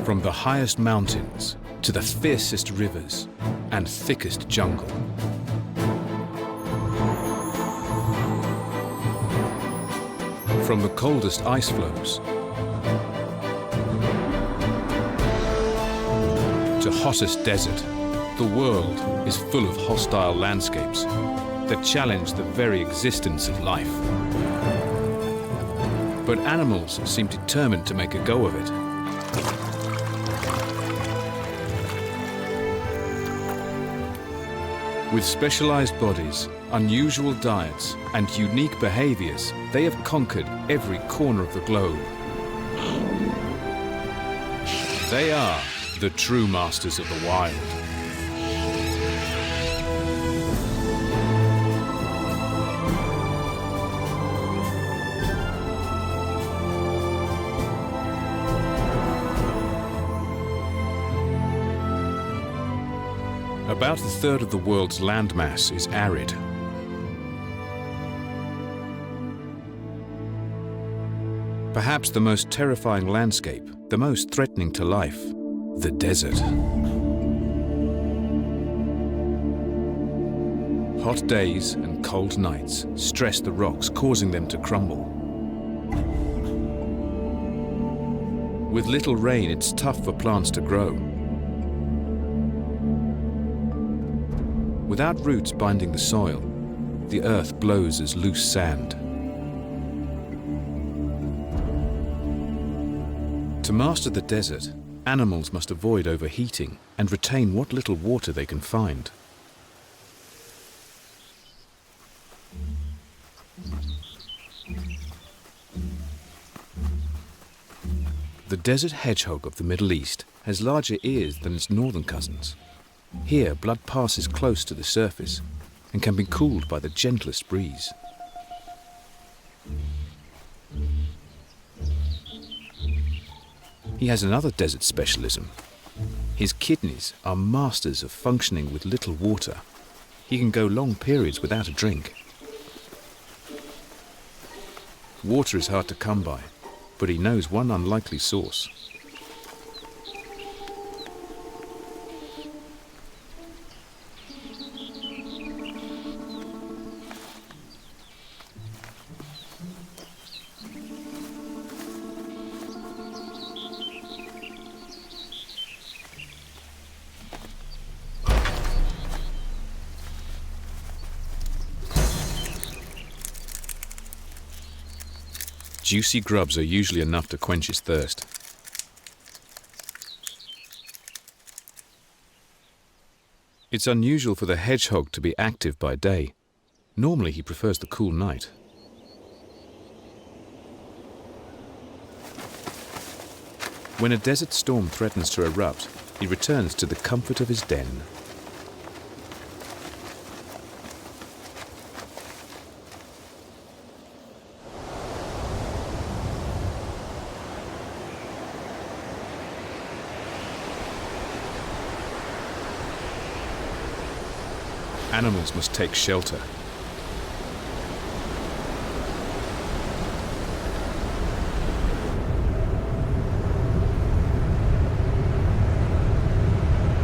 From the highest mountains to the fiercest rivers and thickest jungle. From the coldest ice floes to hottest desert, the world is full of hostile landscapes that challenge the very existence of life. But animals seem determined to make a go of it. With specialized bodies, unusual diets, and unique behaviors, they have conquered every corner of the globe. They are the true masters of the wild. About a third of the world's landmass is arid. Perhaps the most terrifying landscape, the most threatening to life, the desert. Hot days and cold nights stress the rocks, causing them to crumble. With little rain, it's tough for plants to grow. Without roots binding the soil, the earth blows as loose sand. To master the desert, animals must avoid overheating and retain what little water they can find. The desert hedgehog of the Middle East has larger ears than its northern cousins. Here, blood passes close to the surface and can be cooled by the gentlest breeze. He has another desert specialism. His kidneys are masters of functioning with little water. He can go long periods without a drink. Water is hard to come by, but he knows one unlikely source. Juicy grubs are usually enough to quench his thirst. It's unusual for the hedgehog to be active by day. Normally he prefers the cool night. When a desert storm threatens to erupt, he returns to the comfort of his den. Animals must take shelter.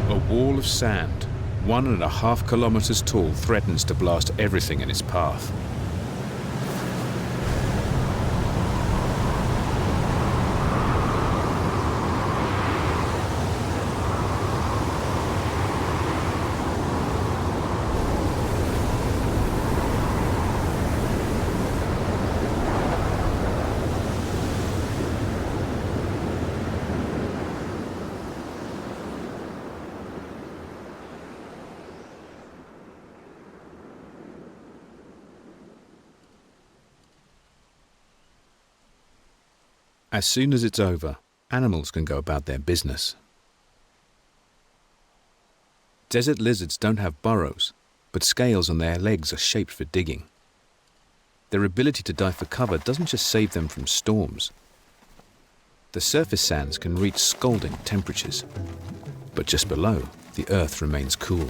A wall of sand, 1.5 kilometers tall, threatens to blast everything in its path. As soon as it's over, animals can go about their business. Desert lizards don't have burrows, but scales on their legs are shaped for digging. Their ability to dive for cover doesn't just save them from storms. The surface sands can reach scalding temperatures, but just below, the earth remains cool.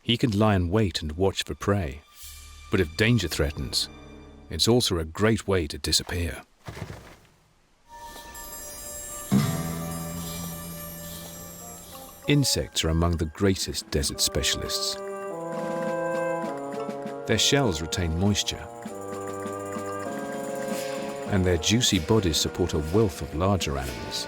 He can lie in wait and watch for prey. But if danger threatens, it's also a great way to disappear. Insects are among the greatest desert specialists. Their shells retain moisture, and their juicy bodies support a wealth of larger animals.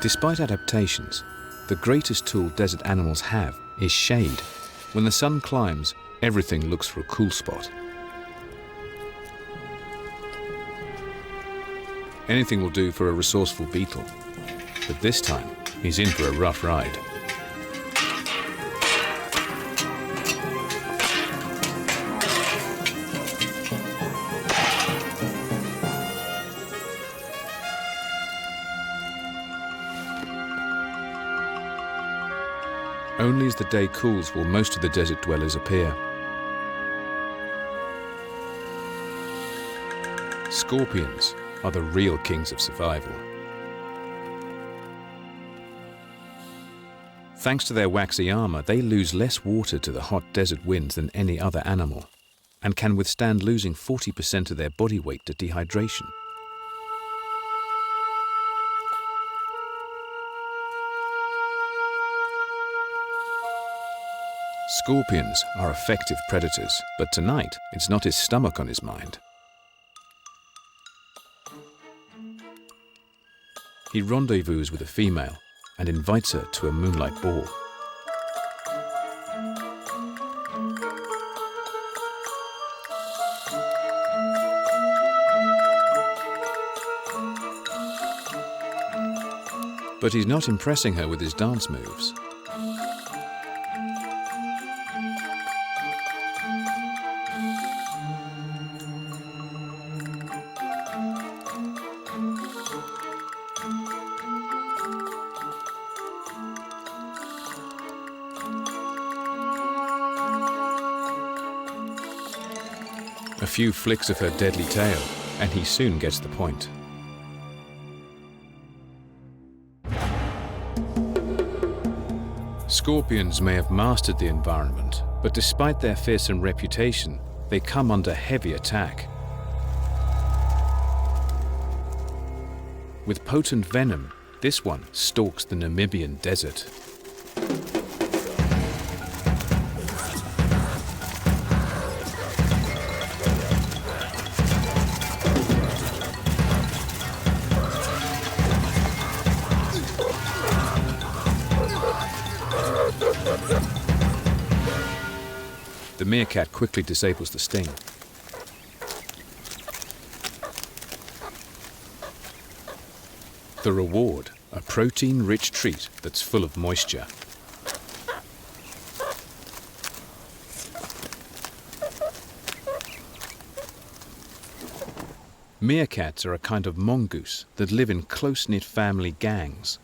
Despite adaptations, the greatest tool desert animals have is shade. When the sun climbs, everything looks for a cool spot. Anything will do for a resourceful beetle, but this time he's in for a rough ride. Only as the day cools will most of the desert dwellers appear. Scorpions are the real kings of survival. Thanks to their waxy armor, they lose less water to the hot desert winds than any other animal, and can withstand losing 40% of their body weight to dehydration. Scorpions are effective predators, but tonight it's not his stomach on his mind. He rendezvous with a female and invites her to a moonlight ball. But he's not impressing her with his dance moves. A few flicks of her deadly tail, and he soon gets the point. Scorpions may have mastered the environment, but despite their fearsome reputation, they come under heavy attack. With potent venom, this one stalks the Namibian desert. The meerkat quickly disables the sting. The reward, a protein-rich treat that's full of moisture. Meerkats are a kind of mongoose that live in close-knit family gangs.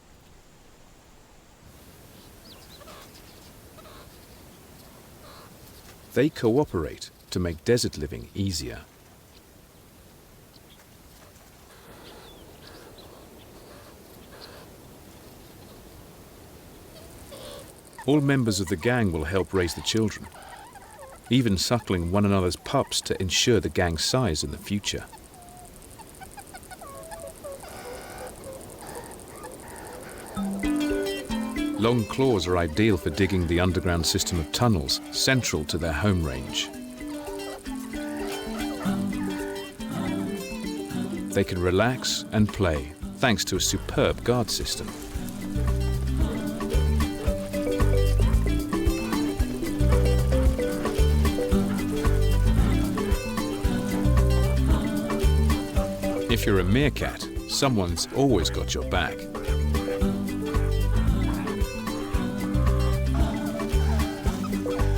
They cooperate to make desert living easier. All members of the gang will help raise the children, even suckling one another's pups to ensure the gang's size in the future. Long claws are ideal for digging the underground system of tunnels central to their home range. They can relax and play thanks to a superb guard system. If you're a meerkat, someone's always got your back.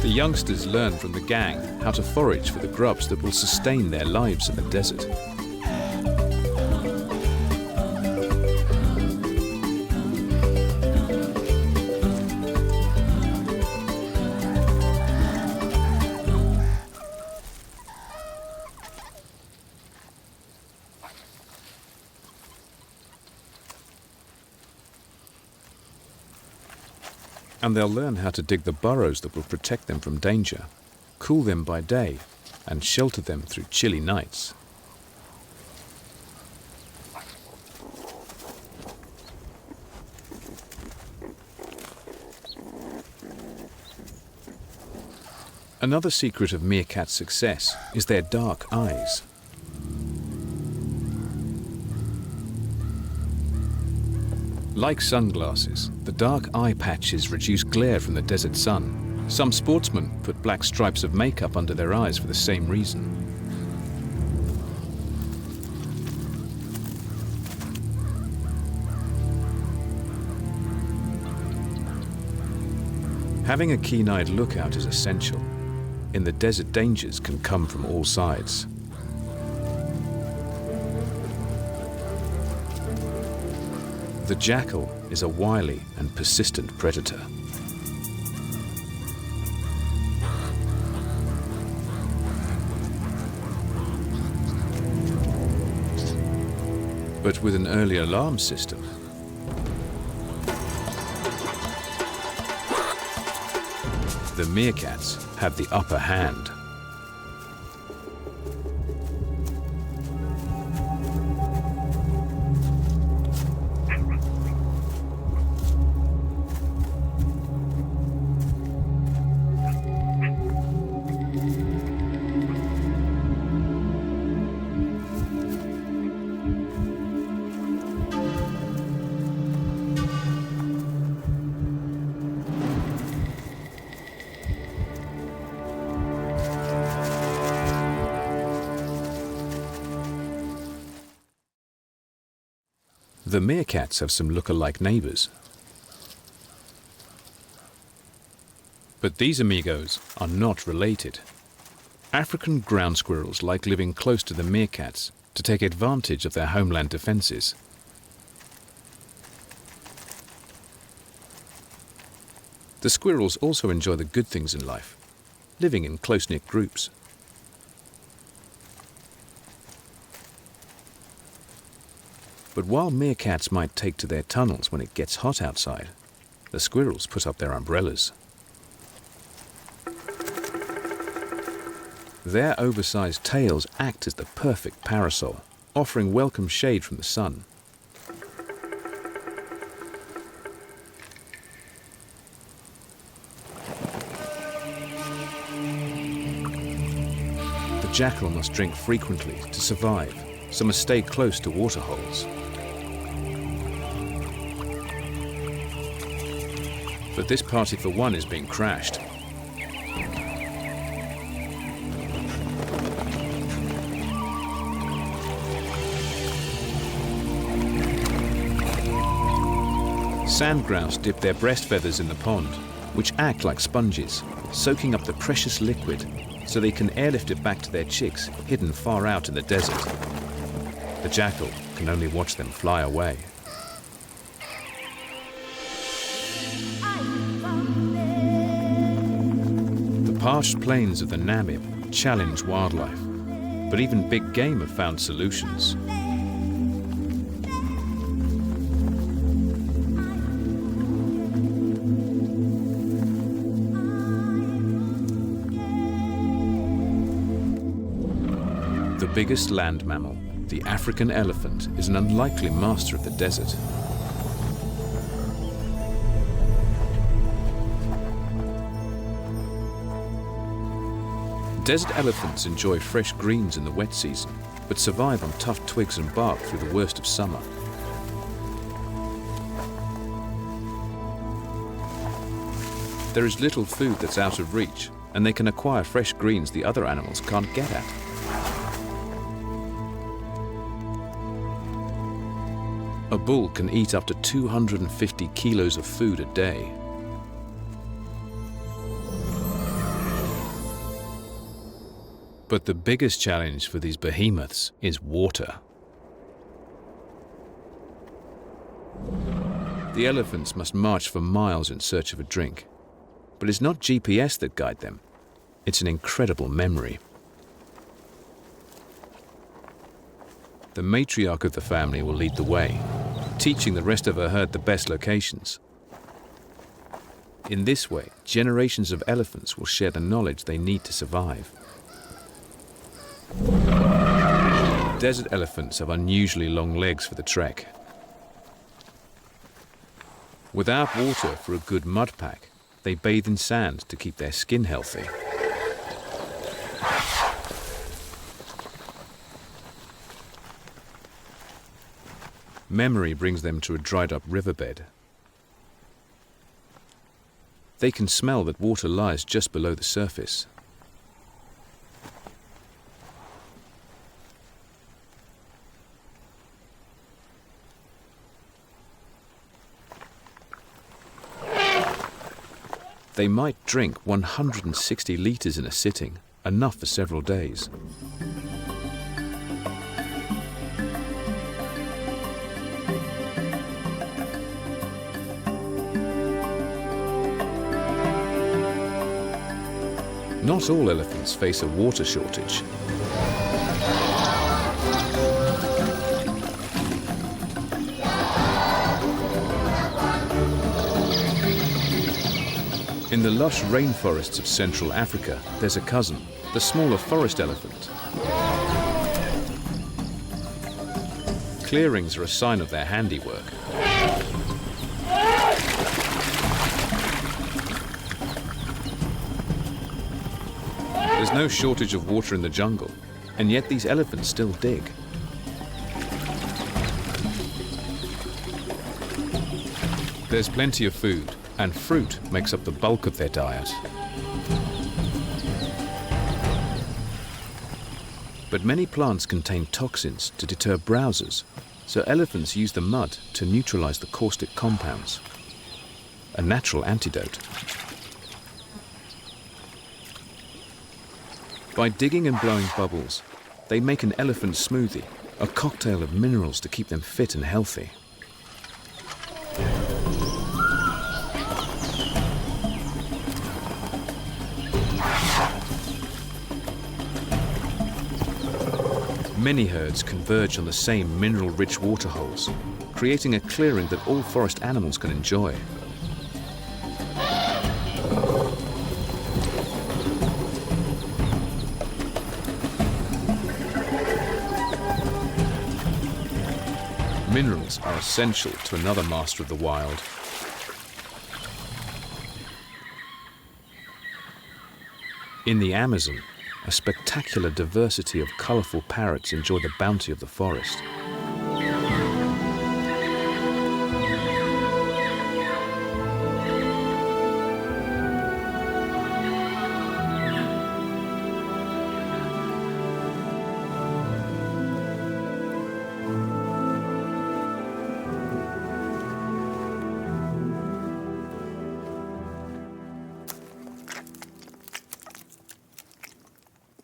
The youngsters learn from the gang how to forage for the grubs that will sustain their lives in the desert. And they'll learn how to dig the burrows that will protect them from danger, cool them by day, and shelter them through chilly nights. Another secret of meerkats' success is their dark eyes. Like sunglasses, the dark eye patches reduce glare from the desert sun. Some sportsmen put black stripes of makeup under their eyes for the same reason. Having a keen-eyed lookout is essential. In the desert, dangers can come from all sides. The jackal is a wily and persistent predator. But with an early alarm system, the meerkats have the upper hand. The meerkats have some look-alike neighbors. But these amigos are not related. African ground squirrels like living close to the meerkats to take advantage of their homeland defenses. The squirrels also enjoy the good things in life, living in close-knit groups. But while meerkats might take to their tunnels when it gets hot outside, the squirrels put up their umbrellas. Their oversized tails act as the perfect parasol, offering welcome shade from the sun. The jackal must drink frequently to survive, so must stay close to water holes. But this party for one is being crashed. Sand grouse dip their breast feathers in the pond, which act like sponges, soaking up the precious liquid so they can airlift it back to their chicks hidden far out in the desert. The jackal can only watch them fly away. The parched plains of the Namib challenge wildlife, but even big game have found solutions. The biggest land mammal, the African elephant, is an unlikely master of the desert. Desert elephants enjoy fresh greens in the wet season, but survive on tough twigs and bark through the worst of summer. There is little food that's out of reach, and they can acquire fresh greens the other animals can't get at. A bull can eat up to 250 kilos of food a day. But the biggest challenge for these behemoths is water. The elephants must march for miles in search of a drink. But it's not GPS that guide them. It's an incredible memory. The matriarch of the family will lead the way, teaching the rest of her herd the best locations. In this way, generations of elephants will share the knowledge they need to survive. Desert elephants have unusually long legs for the trek. Without water for a good mud pack, they bathe in sand to keep their skin healthy. Memory brings them to a dried-up riverbed. They can smell that water lies just below the surface. They might drink 160 litres in a sitting, enough for several days. Not all elephants face a water shortage. In the lush rainforests of Central Africa, there's a cousin, the smaller forest elephant. Clearings are a sign of their handiwork. There's no shortage of water in the jungle, and yet these elephants still dig. There's plenty of food, and fruit makes up the bulk of their diet. But many plants contain toxins to deter browsers, so elephants use the mud to neutralize the caustic compounds. A natural antidote. By digging and blowing bubbles, they make an elephant smoothie, a cocktail of minerals to keep them fit and healthy. Many herds converge on the same mineral-rich waterholes, creating a clearing that all forest animals can enjoy. Minerals are essential to another master of the wild. In the Amazon, a spectacular diversity of colourful parrots enjoy the bounty of the forest.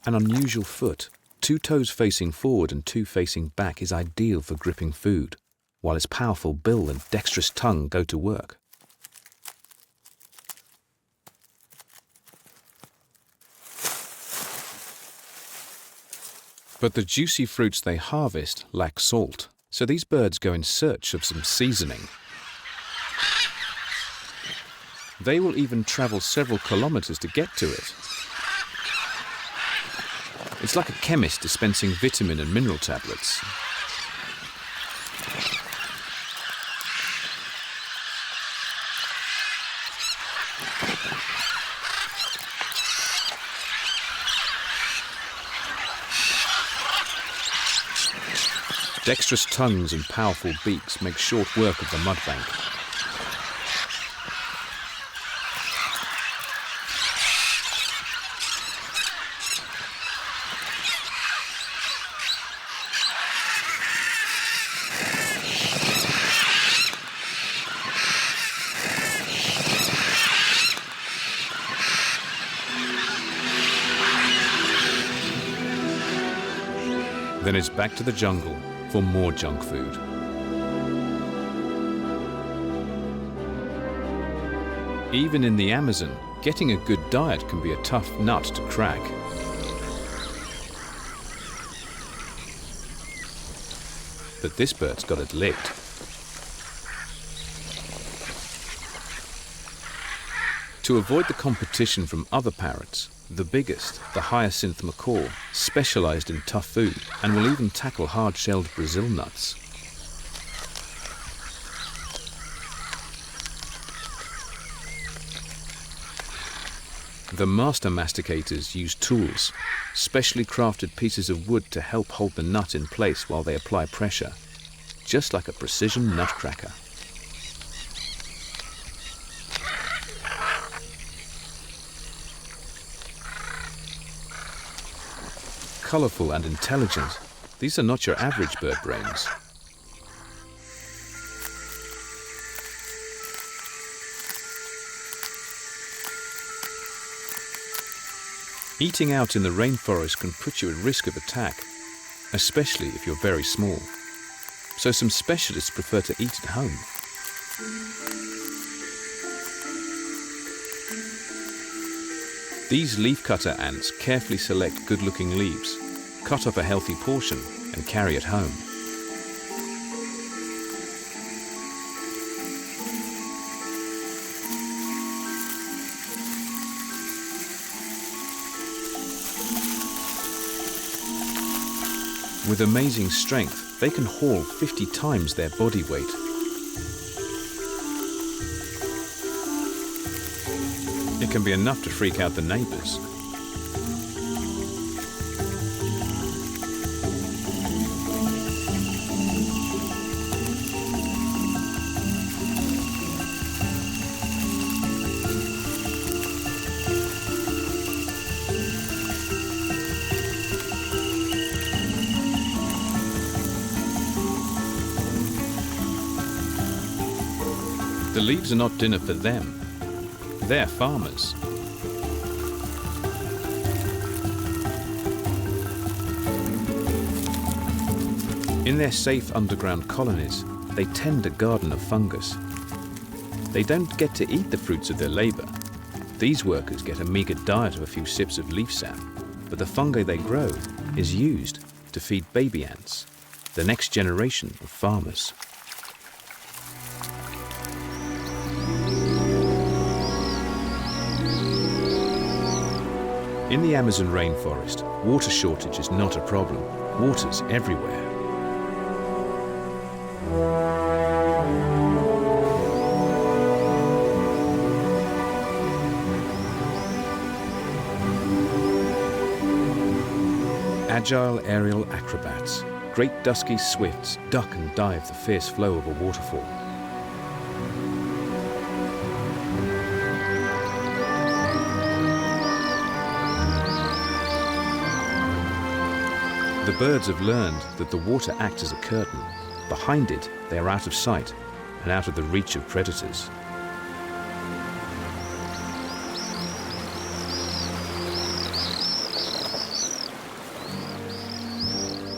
An unusual foot, 2 toes facing forward and 2 facing back, is ideal for gripping food, while its powerful bill and dexterous tongue go to work. But the juicy fruits they harvest lack salt, so these birds go in search of some seasoning. They will even travel several kilometers to get to it. It's like a chemist dispensing vitamin and mineral tablets. Dexterous tongues and powerful beaks make short work of the mudbank. Then it's back to the jungle for more junk food. Even in the Amazon, getting a good diet can be a tough nut to crack. But this bird's got it licked. To avoid the competition from other parrots, the biggest, the hyacinth macaw, specialized in tough food and will even tackle hard-shelled Brazil nuts. The master masticators use tools, specially crafted pieces of wood to help hold the nut in place while they apply pressure, just like a precision nutcracker. Colorful and intelligent, these are not your average bird brains. Eating out in the rainforest can put you at risk of attack, especially if you're very small. So some specialists prefer to eat at home. These leafcutter ants carefully select good-looking leaves, cut off a healthy portion, and carry it home. With amazing strength, they can haul 50 times their body weight. It can be enough to freak out the neighbors. The leaves are not dinner for them. They're farmers. In their safe underground colonies, they tend a garden of fungus. They don't get to eat the fruits of their labor. These workers get a meager diet of a few sips of leaf sap, but the fungi they grow is used to feed baby ants, the next generation of farmers. In the Amazon rainforest, water shortage is not a problem. Water's everywhere. Agile aerial acrobats, great dusky swifts duck and dive the fierce flow of a waterfall. The birds have learned that the water acts as a curtain. Behind it, they are out of sight and out of the reach of predators.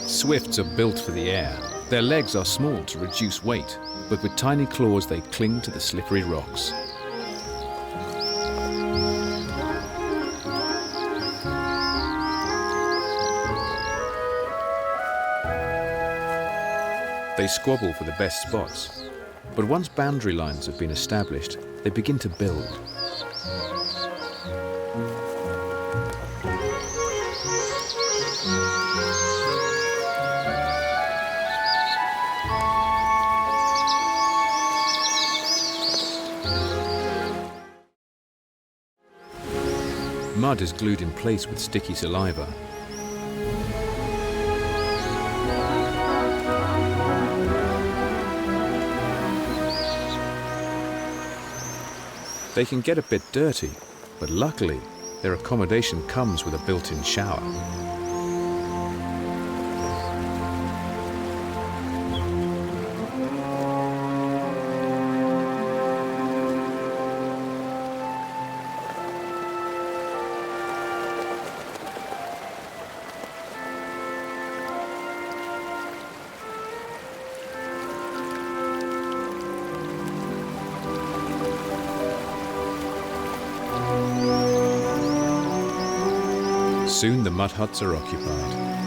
Swifts are built for the air. Their legs are small to reduce weight, but with tiny claws they cling to the slippery rocks. They squabble for the best spots, but once boundary lines have been established, they begin to build. Mud is glued in place with sticky saliva. They can get a bit dirty, but luckily, their accommodation comes with a built-in shower. Soon the mud huts are occupied.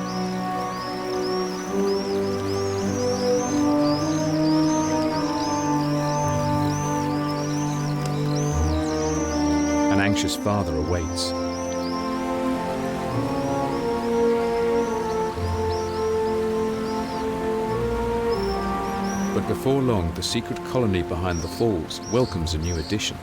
anxious father awaits. But before long, the secret colony behind the falls welcomes a new addition.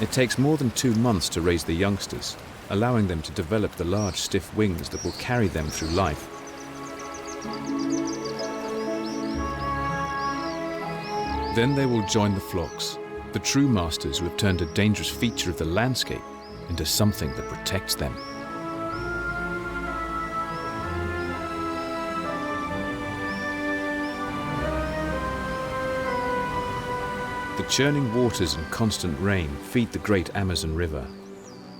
It takes more than 2 months to raise the youngsters, allowing them to develop the large, stiff wings that will carry them through life. Then they will join the flocks, the true masters who have turned a dangerous feature of the landscape into something that protects them. The churning waters and constant rain feed the great Amazon River.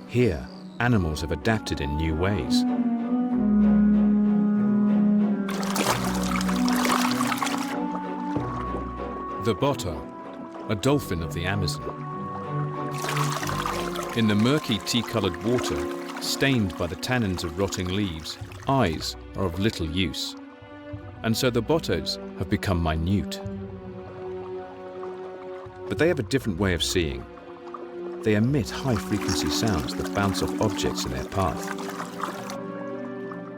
Here, animals have adapted in new ways. The botta, a dolphin of the Amazon. In the murky tea-colored water, stained by the tannins of rotting leaves, eyes are of little use. And so the bottas have become minute. But they have a different way of seeing. They emit high-frequency sounds that bounce off objects in their path.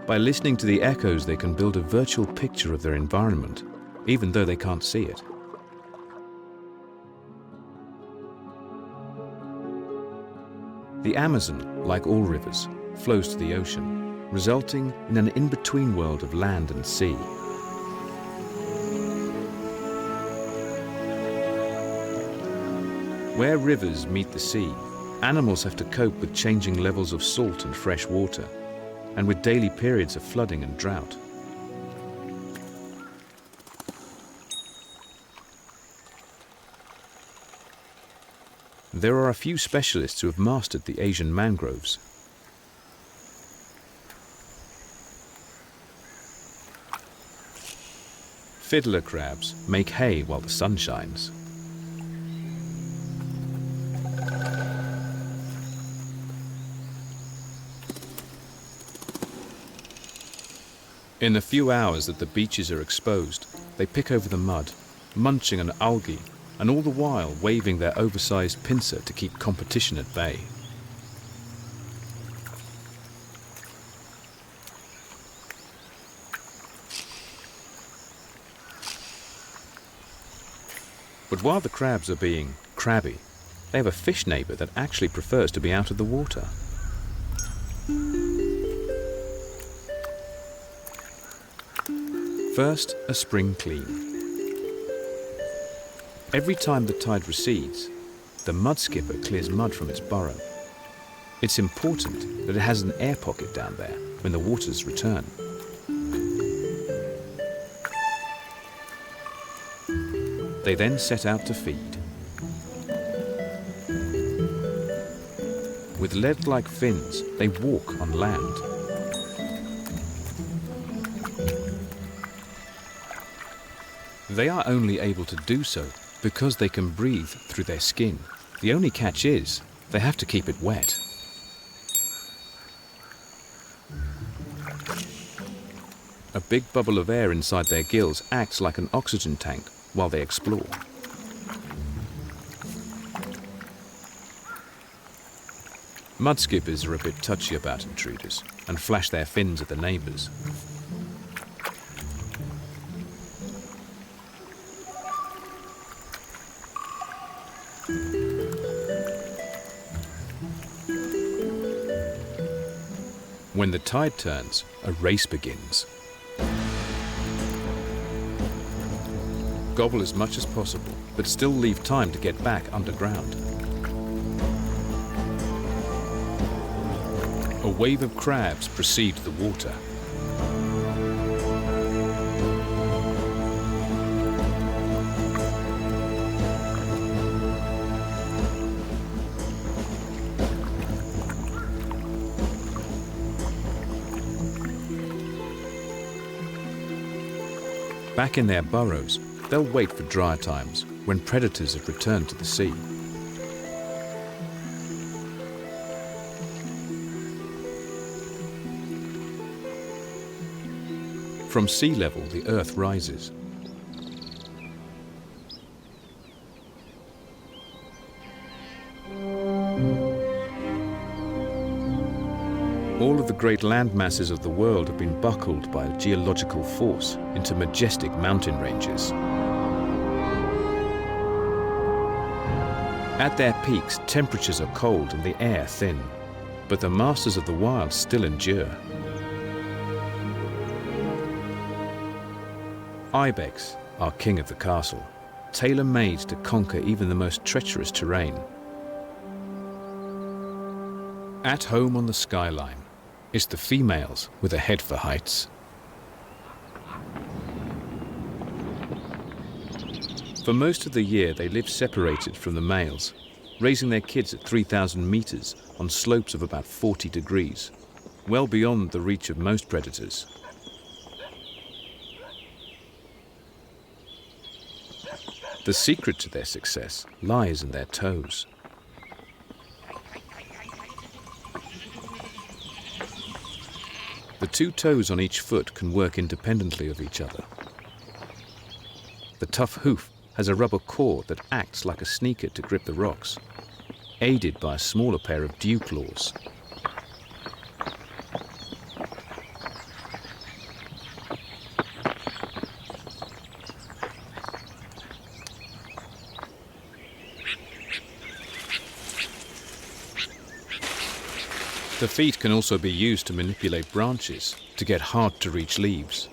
By listening to the echoes, they can build a virtual picture of their environment, even though they can't see it. The Amazon, like all rivers, flows to the ocean, resulting in an in-between world of land and sea. Where rivers meet the sea, animals have to cope with changing levels of salt and fresh water, and with daily periods of flooding and drought. There are a few specialists who have mastered the Asian mangroves. Fiddler crabs make hay while the sun shines. In the few hours that the beaches are exposed, they pick over the mud, munching on algae, and all the while waving their oversized pincer to keep competition at bay. But while the crabs are being crabby, they have a fish neighbor that actually prefers to be out of the water. First, a spring clean. Every time the tide recedes, the mud skipper clears mud from its burrow. It's important that it has an air pocket down there when the waters return. They then set out to feed. With lead-like fins, they walk on land. They are only able to do so because they can breathe through their skin. The only catch is, they have to keep it wet. A big bubble of air inside their gills acts like an oxygen tank while they explore. Mudskippers are a bit touchy about intruders and flash their fins at the neighbors. When the tide turns, a race begins. Gobble as much as possible, but still leave time to get back underground. A wave of crabs precede the water. Back in their burrows, they'll wait for drier times when predators have returned to the sea. From sea level, the earth rises. of the great land masses of the world have been buckled by a geological force into majestic mountain ranges. At their peaks, temperatures are cold and the air thin, but the masters of the wild still endure. Ibex, our king of the castle, tailor-made to conquer even the most treacherous terrain. At home on the skyline, it's the females with a head for heights. For most of the year, they live separated from the males, raising their kids at 3,000 meters on slopes of about 40 degrees, well beyond the reach of most predators. The secret to their success lies in their toes. The two toes on each foot can work independently of each other. The tough hoof has a rubber core that acts like a sneaker to grip the rocks, aided by a smaller pair of dew claws. The feet can also be used to manipulate branches to get hard-to-reach leaves.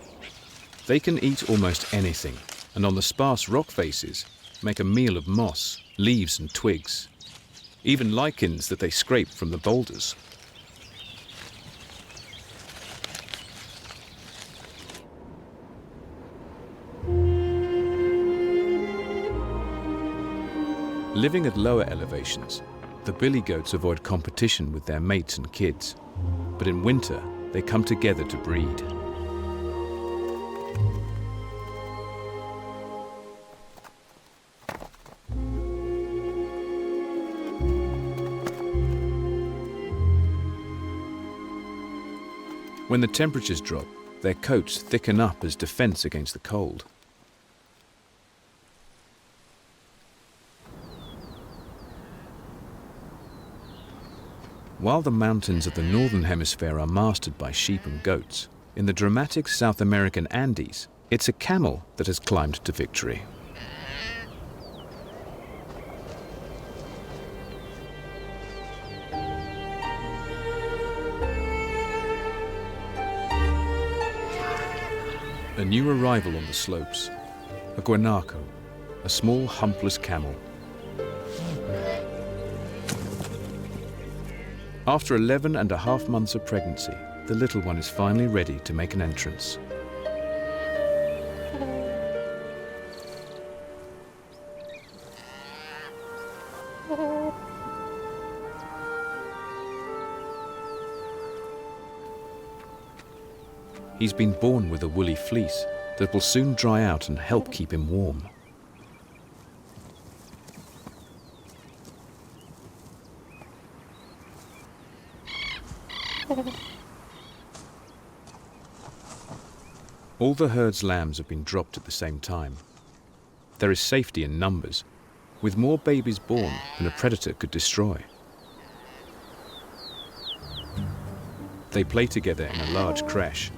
They can eat almost anything, and on the sparse rock faces, make a meal of moss, leaves and twigs, even lichens that they scrape from the boulders. Living at lower elevations, the billy goats avoid competition with their mates and kids, but in winter they come together to breed. When the temperatures drop, their coats thicken up as defense against the cold. While the mountains of the northern hemisphere are mastered by sheep and goats, in the dramatic South American Andes, it's a camel that has climbed to victory. A new arrival on the slopes, a guanaco, a small humpless camel. After 11.5 months of pregnancy, the little one is finally ready to make an entrance. He's been born with a woolly fleece that will soon dry out and help keep him warm. All the herd's lambs have been dropped at the same time. There is safety in numbers, with more babies born than a predator could destroy. They play together in a large creche.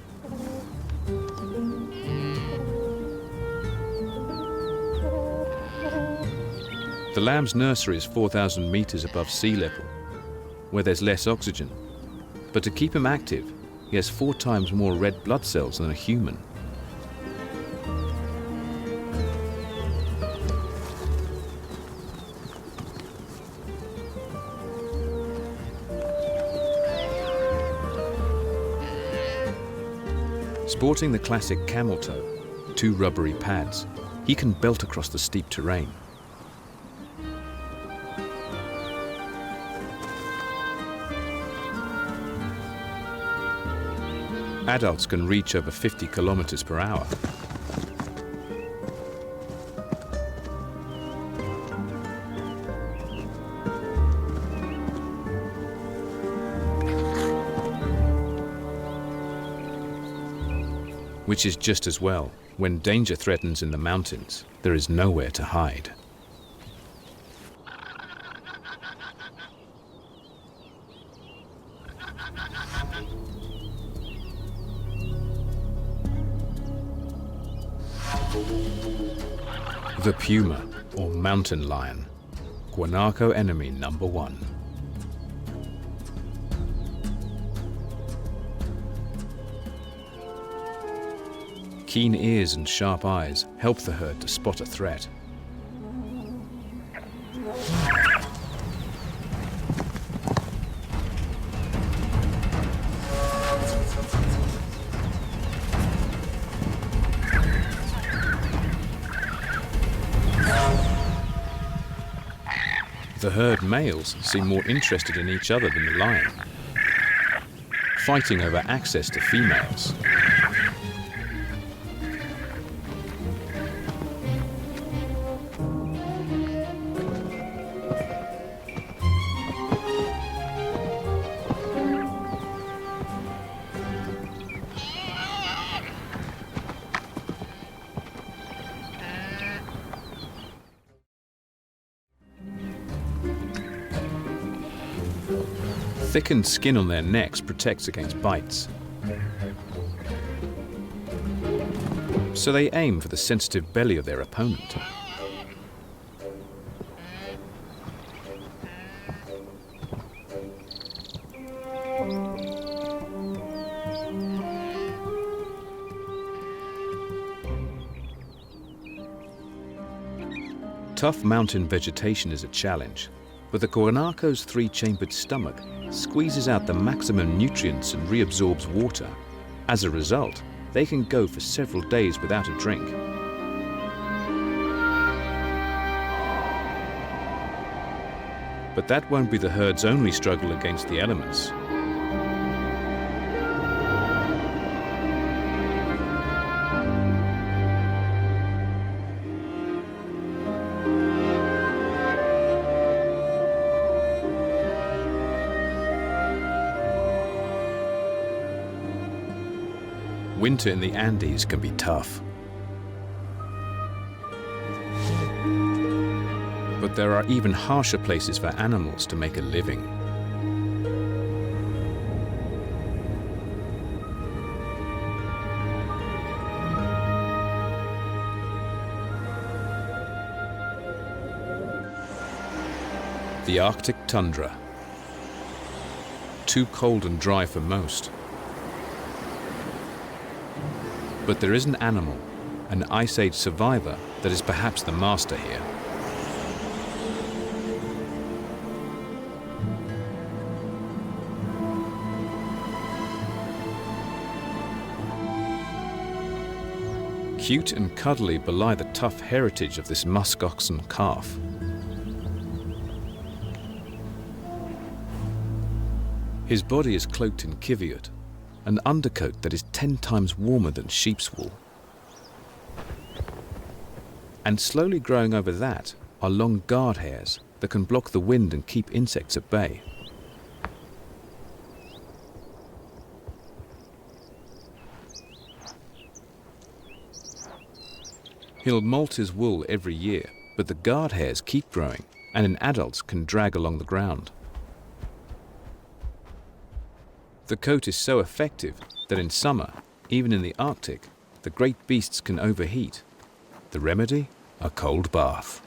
The lamb's nursery is 4,000 meters above sea level, where there's less oxygen. But to keep him active, he has 4 times more red blood cells than a human. Sporting the classic camel toe, 2 rubbery pads, he can belt across the steep terrain. Adults can reach over 50 kilometers per hour. Which is just as well. When danger threatens in the mountains, there is nowhere to hide. The puma, or mountain lion, guanaco enemy number 1. Keen ears and sharp eyes help the herd to spot a threat. The herd males seem more interested in each other than the lion, fighting over access to females. Thickened skin on their necks protects against bites, so they aim for the sensitive belly of their opponent. Tough mountain vegetation is a challenge, but the guanaco's 3-chambered stomach squeezes out the maximum nutrients and reabsorbs water. As a result, they can go for several days without a drink. But that won't be the herd's only struggle against the elements. Winter in the Andes can be tough. But there are even harsher places for animals to make a living. The Arctic tundra. Too cold and dry for most. But there is an animal, an Ice Age survivor, that is perhaps the master here. Cute and cuddly belie the tough heritage of this muskoxen calf. His body is cloaked in kiviot, an undercoat that is 10 times warmer than sheep's wool. And slowly growing over that are long guard hairs that can block the wind and keep insects at bay. He'll molt his wool every year, but the guard hairs keep growing and in adults can drag along the ground. The coat is so effective that in summer, even in the Arctic, the great beasts can overheat. The remedy? A cold bath.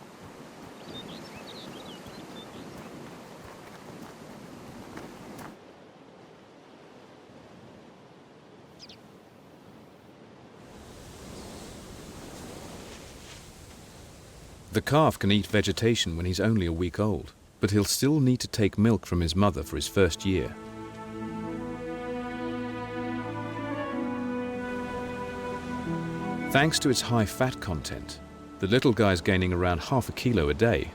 The calf can eat vegetation when he's only a week old, but he'll still need to take milk from his mother for his first year. Thanks to its high fat content, the little guy's gaining around ½ a kilo a day.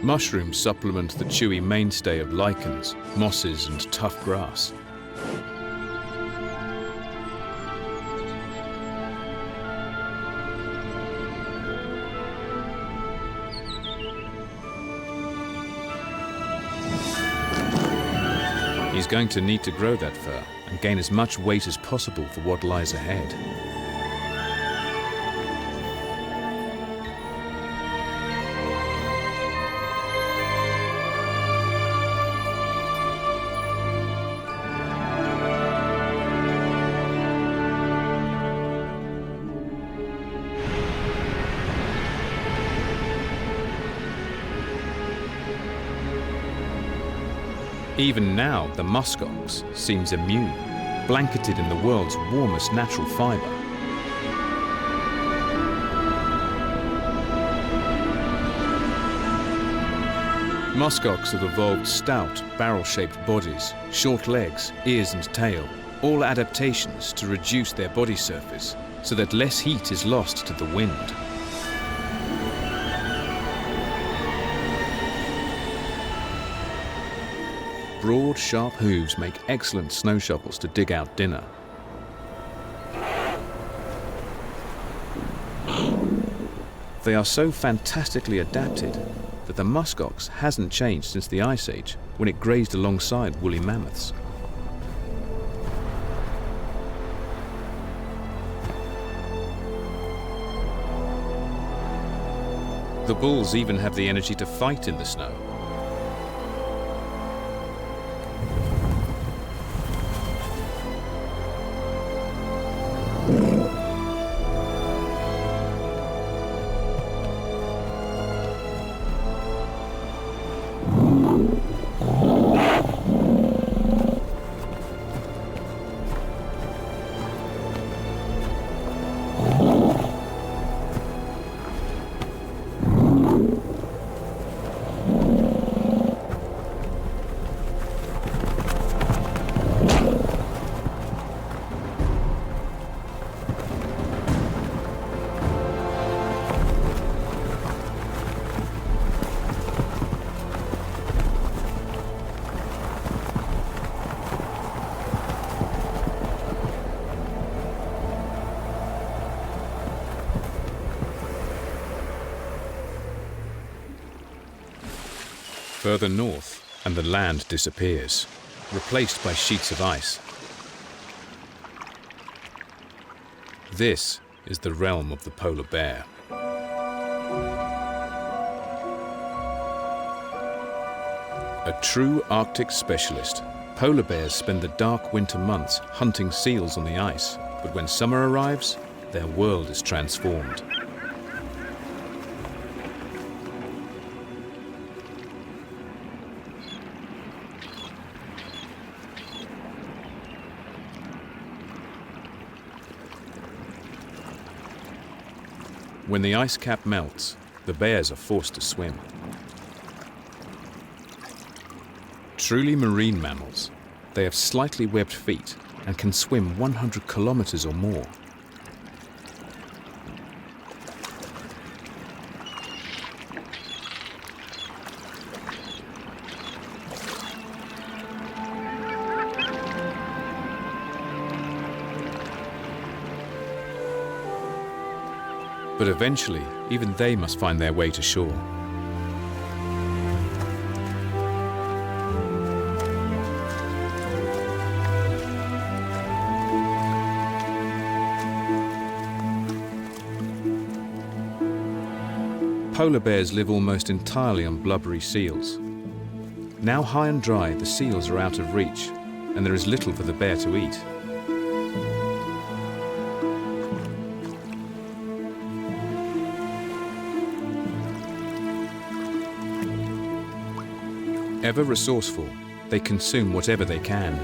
Mushrooms supplement the chewy mainstay of lichens, mosses and tough grass. He's going to need to grow that fur and gain as much weight as possible for what lies ahead. Even now, the muskox seems immune, blanketed in the world's warmest natural fibre. Muskox have evolved stout, barrel-shaped bodies, short legs, ears and tail, all adaptations to reduce their body surface so that less heat is lost to the wind. Broad, sharp hooves make excellent snow shovels to dig out dinner. They are so fantastically adapted that the muskox hasn't changed since the Ice Age, when it grazed alongside woolly mammoths. The bulls even have the energy to fight in the snow. Further north, and the land disappears, replaced by sheets of ice. This is the realm of the polar bear. A true Arctic specialist, polar bears spend the dark winter months hunting seals on the ice, but when summer arrives, their world is transformed. When the ice cap melts, the bears are forced to swim. Truly marine mammals, they have slightly webbed feet and can swim 100 kilometers or more. But eventually, even they must find their way to shore. Polar bears live almost entirely on blubbery seals. Now high and dry, the seals are out of reach, and there is little for the bear to eat. Ever resourceful, they consume whatever they can.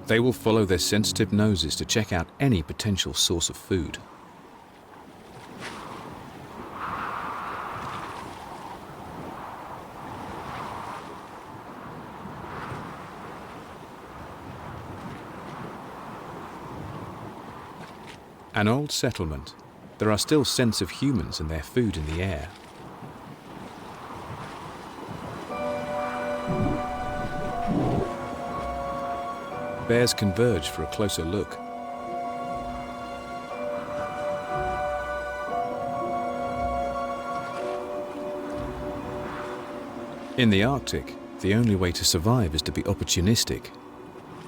They will follow their sensitive noses to check out any potential source of food. An old settlement, there are still scents of humans and their food in the air. Bears converge for a closer look. In the Arctic, the only way to survive is to be opportunistic.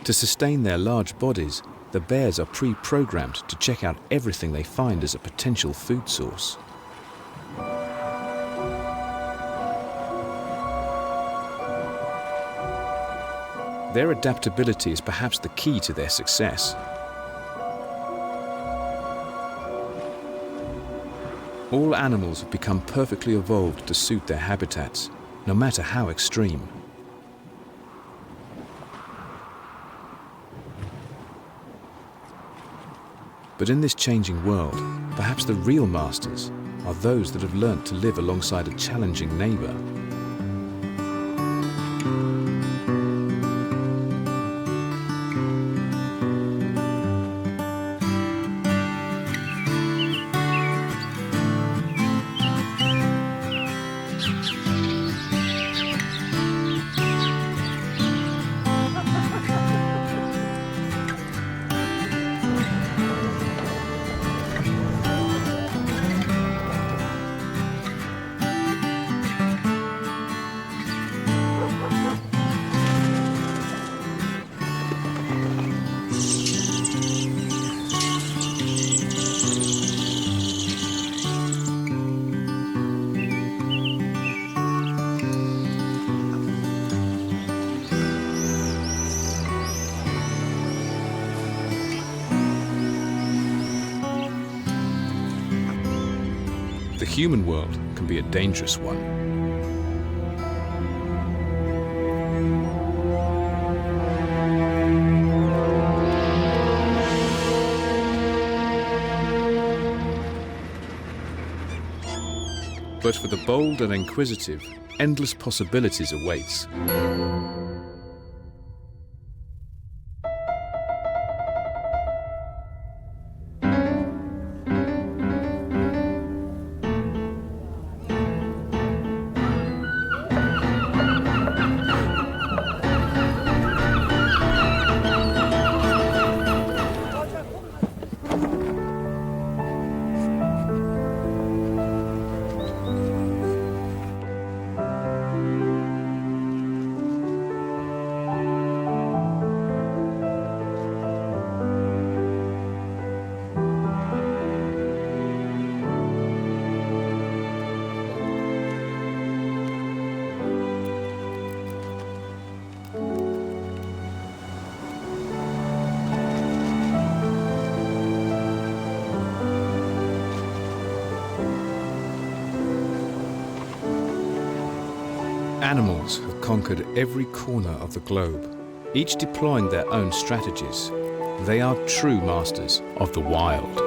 To sustain their large bodies, the bears are pre-programmed to check out everything they find as a potential food source. Their adaptability is perhaps the key to their success. All animals have become perfectly evolved to suit their habitats, no matter how extreme. But in this changing world, perhaps the real masters are those that have learnt to live alongside a challenging neighbour. The human world can be a dangerous one. But for the bold and inquisitive, endless possibilities awaits. Animals have conquered every corner of the globe, each deploying their own strategies. They are true masters of the wild.